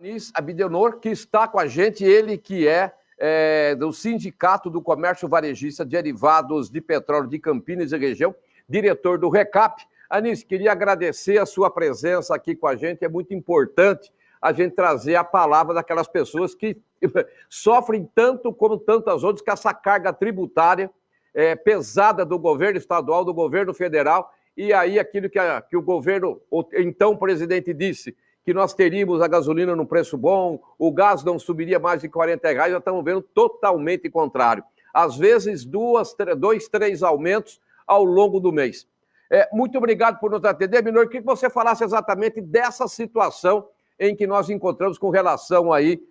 Anis Abdennour, que está com a gente, ele que é do Sindicato do Comércio Varejista de Derivados de Petróleo de Campinas e região, diretor do RECAP. Anis, queria agradecer a sua presença aqui com a gente, é muito importante a gente trazer a palavra daquelas pessoas que sofrem tanto como tantas outras com essa carga tributária pesada do governo estadual, do governo federal, e aí aquilo que o governo, então o presidente disse, que nós teríamos a gasolina num preço bom, o gás não subiria mais de R$40, já estamos vendo totalmente contrário. Às vezes, 2, 3 aumentos ao longo do mês. Muito obrigado por nos atender. Abdennour, queria que você falasse exatamente dessa situação em que nós encontramos com relação aí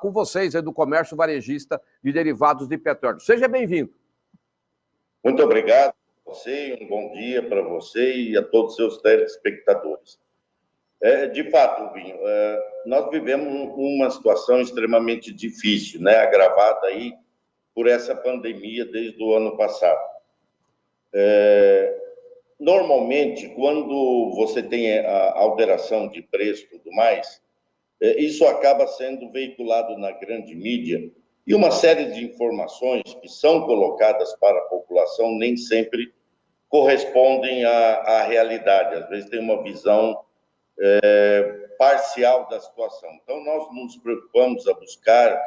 com vocês do comércio varejista de derivados de petróleo. Seja bem-vindo. Muito obrigado a você, um bom dia para você e a todos os seus telespectadores. De fato, Vinho, nós vivemos uma situação extremamente difícil, né, agravada aí por essa pandemia desde o ano passado. Normalmente, quando você tem a alteração de preço e tudo mais, isso acaba sendo veiculado na grande mídia e uma série de informações que são colocadas para a população nem sempre correspondem à realidade. Às vezes tem uma visão parcial da situação. Então, nós nos preocupamos a buscar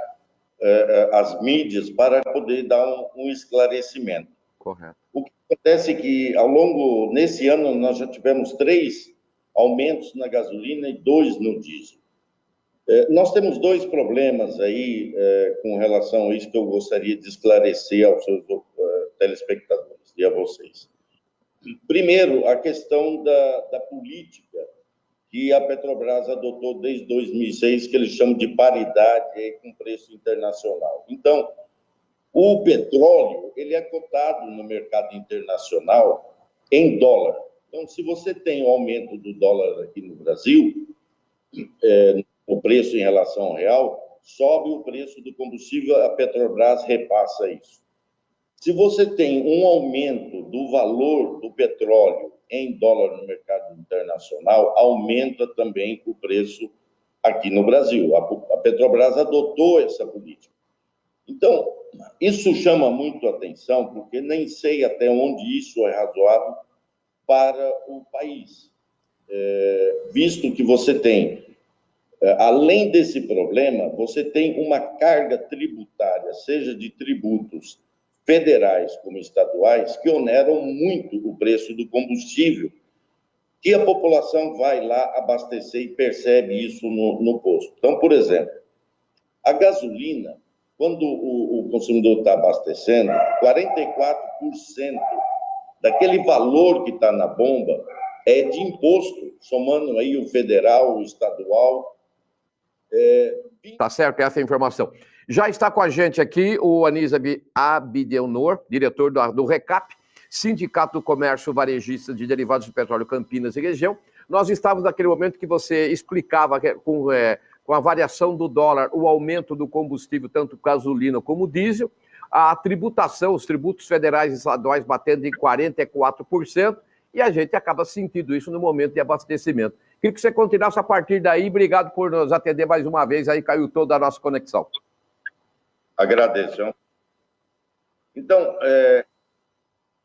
as mídias para poder dar um esclarecimento. Correto. O que acontece é que, nesse ano, nós já tivemos 3 aumentos na gasolina e 2 no diesel. Nós temos 2 problemas aí com relação a isso que eu gostaria de esclarecer aos seus telespectadores e a vocês. Primeiro, a questão da política que a Petrobras adotou desde 2006, que eles chamam de paridade com preço internacional. Então, o petróleo, ele é cotado no mercado internacional em dólar. Então, se você tem o aumento do dólar aqui no Brasil, o preço em relação ao real, sobe o preço do combustível, a Petrobras repassa isso. Se você tem um aumento do valor do petróleo em dólar no mercado internacional, aumenta também o preço aqui no Brasil. A Petrobras adotou essa política. Então, isso chama muito a atenção, porque nem sei até onde isso é razoável para o país. Visto que você tem, além desse problema, você tem uma carga tributária, seja de tributos federais como estaduais, que oneram muito o preço do combustível, que a população vai lá abastecer e percebe isso no posto. Então, por exemplo, a gasolina, quando o consumidor está abastecendo, 44% daquele valor que está na bomba é de imposto, somando aí o federal, o estadual. Tá certo, essa é a informação. Já está com a gente aqui o Anis Abdennour, diretor do RECAP, Sindicato do Comércio Varejista de Derivados de Petróleo Campinas e região. Nós estávamos naquele momento que você explicava com a variação do dólar, o aumento do combustível, tanto gasolina como diesel, a tributação, os tributos federais e estaduais batendo em 44%, e a gente acaba sentindo isso no momento de abastecimento. Queria que você continuasse a partir daí. Obrigado por nos atender mais uma vez. Aí caiu toda a nossa conexão. Agradeço. Então,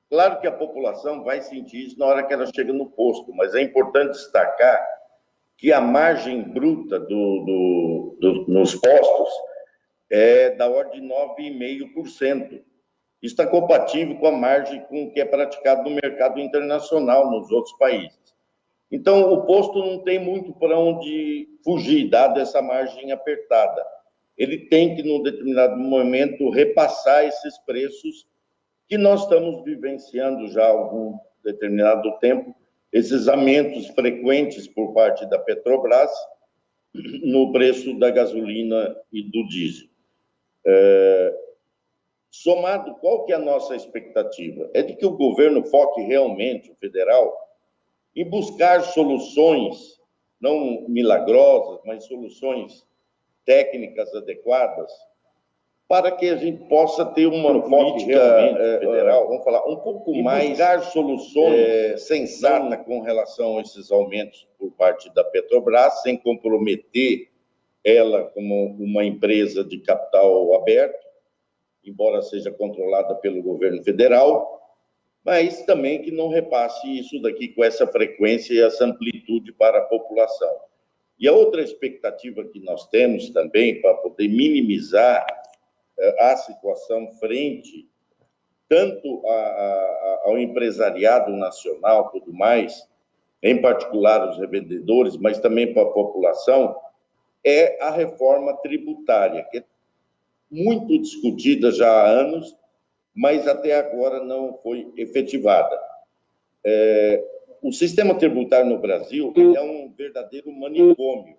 claro que a população vai sentir isso na hora que ela chega no posto, mas é importante destacar que a margem bruta nos postos é da ordem de 9,5%. Isso está compatível com a margem com o que é praticado no mercado internacional, nos outros países. Então, o posto não tem muito para onde fugir, dado essa margem apertada. Ele tem que, num determinado momento, repassar esses preços que nós estamos vivenciando já há algum determinado tempo, esses aumentos frequentes por parte da Petrobras no preço da gasolina e do diesel. Somado, qual que é a nossa expectativa? É de que o governo foque realmente, o federal, em buscar soluções, não milagrosas, mas soluções técnicas adequadas, para que a gente possa ter uma política federal, vamos falar, um pouco mais, buscar soluções sensatas com relação a esses aumentos por parte da Petrobras, sem comprometer ela como uma empresa de capital aberto, embora seja controlada pelo governo federal, mas também que não repasse isso daqui com essa frequência e essa amplitude para a população. E a outra expectativa que nós temos também, para poder minimizar a situação frente tanto ao empresariado nacional, tudo mais, em particular os revendedores, mas também para a população, é a reforma tributária, que é muito discutida já há anos, mas até agora não foi efetivada. O sistema tributário no Brasil é um verdadeiro manicômio.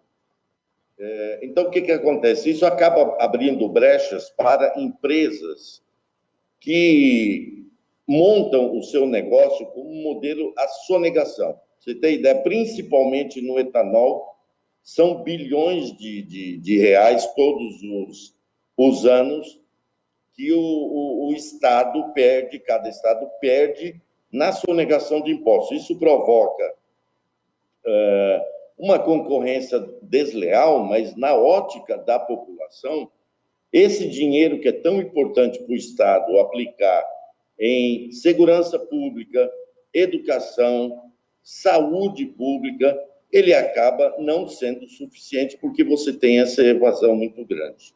Então, o que acontece? Isso acaba abrindo brechas para empresas que montam o seu negócio como um modelo à sonegação. Você tem ideia, principalmente no etanol, são bilhões de reais todos os anos que o Estado perde, cada Estado perde na sonegação de impostos. Isso provoca uma concorrência desleal, mas na ótica da população, esse dinheiro que é tão importante para o Estado aplicar em segurança pública, educação, saúde pública, ele acaba não sendo suficiente porque você tem essa evasão muito grande.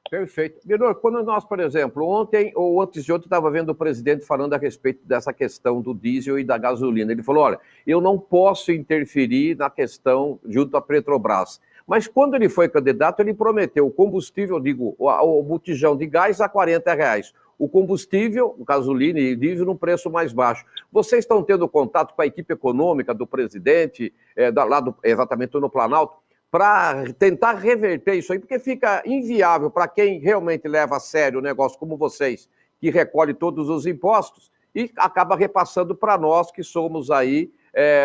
Perfeito. Binor, quando nós, por exemplo, ontem ou antes de ontem, estava vendo o presidente falando a respeito dessa questão do diesel e da gasolina. Ele falou, olha, eu não posso interferir na questão junto à Petrobras. Mas quando ele foi candidato, ele prometeu o combustível, o botijão de gás a R$40. O combustível, gasolina e diesel, num preço mais baixo. Vocês estão tendo contato com a equipe econômica do presidente, exatamente no Planalto, para tentar reverter isso aí, porque fica inviável para quem realmente leva a sério o negócio como vocês, que recolhe todos os impostos e acaba repassando para nós, que somos aí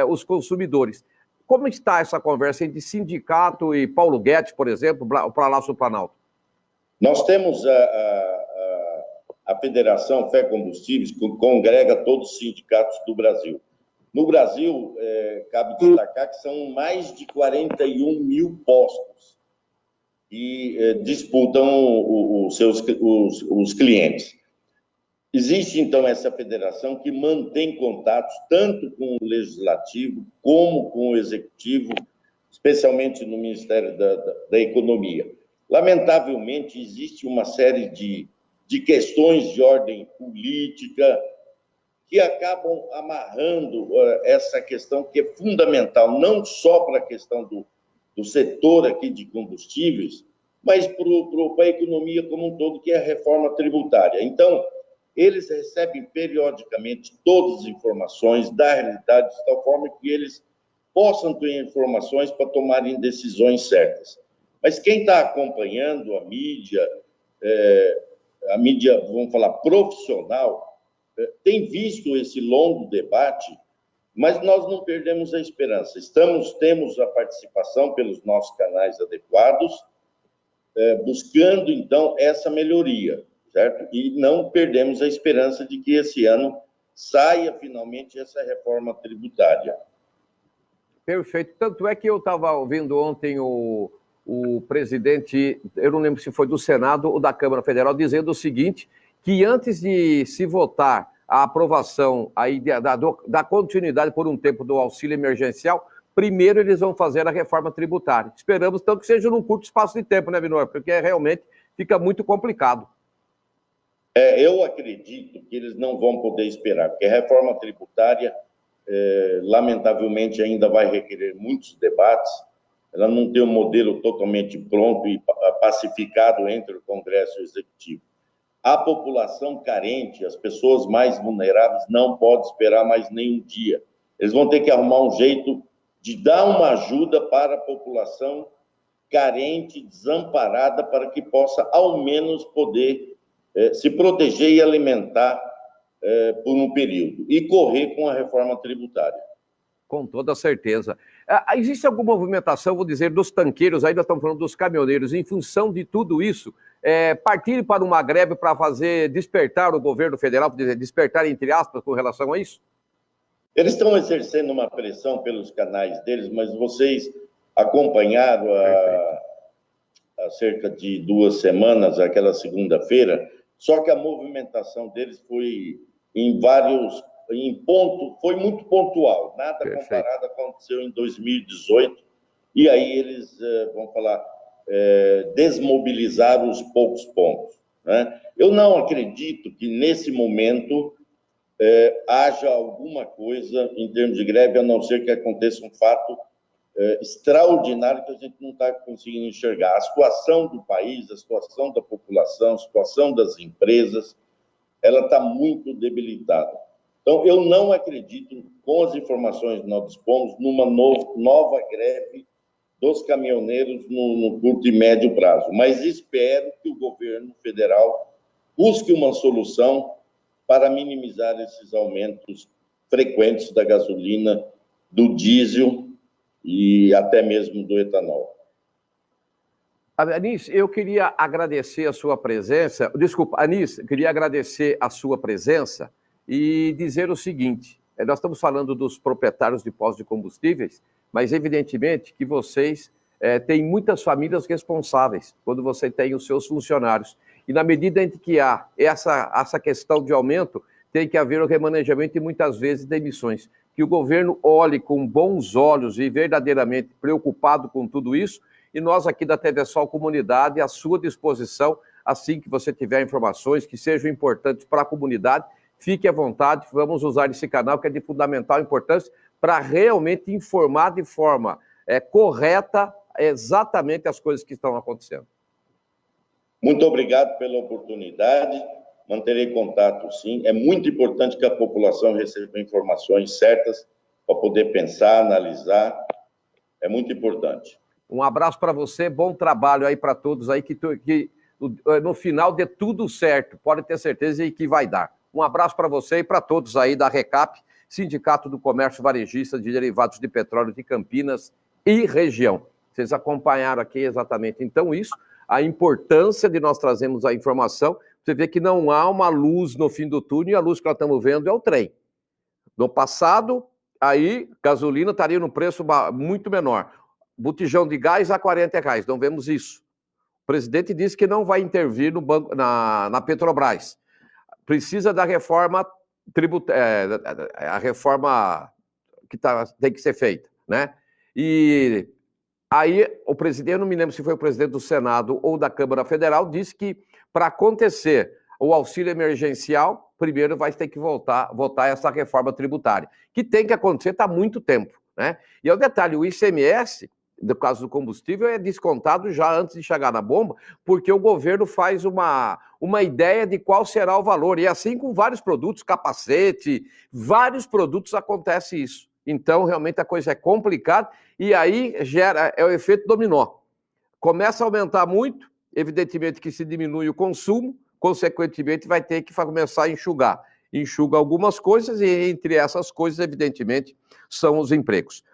os consumidores. Como está essa conversa entre sindicato e Paulo Guedes, por exemplo, para o Palácio do Planalto? Nós temos a Federação Fé Combustíveis, que congrega todos os sindicatos do Brasil. No Brasil, cabe destacar que são mais de 41 mil postos que disputam os clientes. Existe, então, essa federação que mantém contatos tanto com o Legislativo como com o Executivo, especialmente no Ministério da Economia. Lamentavelmente, existe uma série de questões de ordem política que acabam amarrando essa questão que é fundamental, não só para a questão do setor aqui de combustíveis, mas para a economia como um todo, que é a reforma tributária. Então, eles recebem periodicamente todas as informações da realidade, de tal forma que eles possam ter informações para tomarem decisões certas. Mas quem está acompanhando a mídia, vamos falar, profissional, tem visto esse longo debate, mas nós não perdemos a esperança. Temos a participação pelos nossos canais adequados, buscando, então, essa melhoria, certo? E não perdemos a esperança de que esse ano saia, finalmente, essa reforma tributária. Perfeito. Tanto é que eu estava ouvindo ontem o presidente, eu não lembro se foi do Senado ou da Câmara Federal, dizendo o seguinte, que antes de se votar a aprovação aí da continuidade por um tempo do auxílio emergencial, primeiro eles vão fazer a reforma tributária. Esperamos, então, que seja num curto espaço de tempo, né, Binor? Porque realmente fica muito complicado. Eu acredito que eles não vão poder esperar, porque a reforma tributária, lamentavelmente, ainda vai requerer muitos debates. Ela não tem um modelo totalmente pronto e pacificado entre o Congresso e o Executivo. A população carente, as pessoas mais vulneráveis, não podem esperar mais nenhum dia. Eles vão ter que arrumar um jeito de dar uma ajuda para a população carente, desamparada, para que possa, ao menos, poder se proteger e alimentar por um período. E correr com a reforma tributária. Com toda certeza. Existe alguma movimentação, vou dizer, dos tanqueiros, ainda estamos falando dos caminhoneiros, em função de tudo isso, partir para uma greve para fazer despertar o governo federal, despertar entre aspas, com relação a isso? Eles estão exercendo uma pressão pelos canais deles, mas vocês acompanharam há cerca de 2 semanas, aquela segunda-feira, só que a movimentação deles foi foi muito pontual, nada Perfeito. comparado aconteceu em 2018, e aí eles, vamos falar, desmobilizaram os poucos pontos, né? Eu não acredito que nesse momento haja alguma coisa em termos de greve, a não ser que aconteça um fato extraordinário que a gente não está conseguindo enxergar. A situação do país, a situação da população, a situação das empresas, ela está muito debilitada. Então, eu não acredito, com as informações que nós dispomos, numa nova greve dos caminhoneiros no curto e médio prazo. Mas espero que o governo federal busque uma solução para minimizar esses aumentos frequentes da gasolina, do diesel e até mesmo do etanol. Anis, eu queria agradecer a sua presença. Desculpa, Anis, queria agradecer a sua presença e dizer o seguinte: nós estamos falando dos proprietários de postos de combustíveis, mas evidentemente que vocês têm muitas famílias responsáveis quando você tem os seus funcionários. E na medida em que há essa questão de aumento, tem que haver o remanejamento e muitas vezes demissões. Que o governo olhe com bons olhos e verdadeiramente preocupado com tudo isso, e nós aqui da TV Sol Comunidade, à sua disposição, assim que você tiver informações que sejam importantes para a comunidade, fique à vontade, vamos usar esse canal que é de fundamental importância para realmente informar de forma correta exatamente as coisas que estão acontecendo. Muito obrigado pela oportunidade, manterei contato sim, é muito importante que a população receba informações certas para poder pensar, analisar, é muito importante. Um abraço para você, bom trabalho aí para todos aí, que no final dê tudo certo, pode ter certeza que vai dar. Um abraço para você e para todos aí da RECAP, Sindicato do Comércio Varejista de Derivados de Petróleo de Campinas e região. Vocês acompanharam aqui exatamente então isso, a importância de nós trazermos a informação. Você vê que não há uma luz no fim do túnel e a luz que nós estamos vendo é o trem. No passado, aí, gasolina estaria no preço muito menor. Botijão de gás a R$40, não vemos isso. O presidente disse que não vai intervir no banco, na Petrobras. Precisa da reforma tributária, a reforma que tem que ser feita, né? E aí o presidente, eu não me lembro se foi o presidente do Senado ou da Câmara Federal, disse que para acontecer o auxílio emergencial, primeiro vai ter que votar essa reforma tributária, que tem que acontecer, está há muito tempo, né? E é o detalhe, o ICMS, no caso do combustível, é descontado já antes de chegar na bomba, porque o governo faz uma ideia de qual será o valor. E assim com vários produtos, capacete, vários produtos acontece isso. Então, realmente, a coisa é complicada e aí é o efeito dominó. Começa a aumentar muito, evidentemente que se diminui o consumo, consequentemente vai ter que começar a enxugar. Enxuga algumas coisas e entre essas coisas, evidentemente, são os empregos.